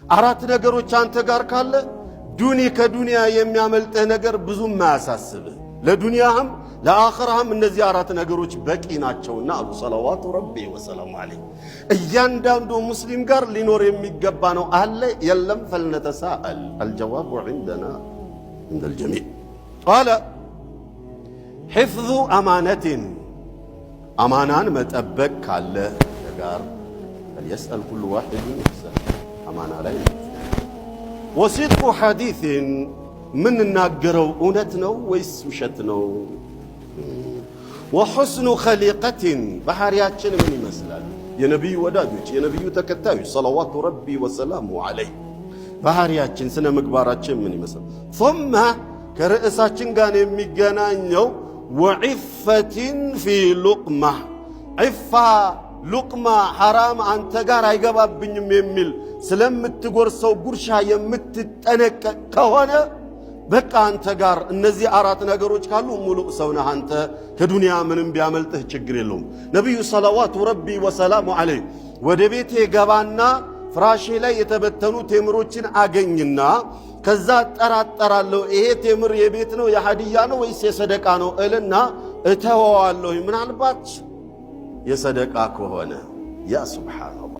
አራት ነገሮች አንተ ጋር ካለ ከዱንያ የሚያመልጥህ ነገር ብዙም ማያሳስብህ ለዱንያህም ለአኺራህም እነዚህ አራት ነገሮች በቂ ናቸውና አሉ ሰለዋቱ ረቢ ወሰላሙ ዐለይሂ። እያንዳንዱ ሙስሊም ጋር ሊኖር የሚገባ ነው አለ የለም ፈልነተሳአል አልጀዋቡ ዐንደና ዐንደል ጀሚዕ ቃለ ሒፍዙ አማነትን አማናን መጠበቅ ካለ ጋር فليسأل كل واحد نفسه أمانة لا وصدق حديث من ناقروا أونتنا ويسوشتنا وحسن خليقة بحرياتنا من مثلا يا نبي ودادوش يا نبي تكتاوي صلوات ربي وسلامه عليه بحرياتنا سنة مقباراتنا من مثلا ثم كرئيساتنا كان يميقانيو وعفة في لقمة عفة ሉቅማ ሐራም አንተ ጋር አይገባብኝም የሚል ስለምትጎርሰው ጉርሻ የምትጠነቀቅ ከሆነ በቃ አንተ ጋር እነዚህ አራት ነገሮች ካሉ ሙሉ ሰው ነህ አንተ ከዱንያ ምንም ቢያመልጥህ ችግር የለውም። ነብዩ ሰለዋቱ ረቢ ወሰላሙ ዐለይሂ ወደ ቤቴ ገባና ፍራሼ ላይ የተበተኑ ቴምሮችን አገኝና ከዛ ጠራጠራለሁ ይሄ ቴምር የቤት ነው የሐዲያ ነው ወይስ የሰደቃ ነው እልና እተወዋለሁ ምናልባት የሰደቃ ከሆነ ያ ሱብሃን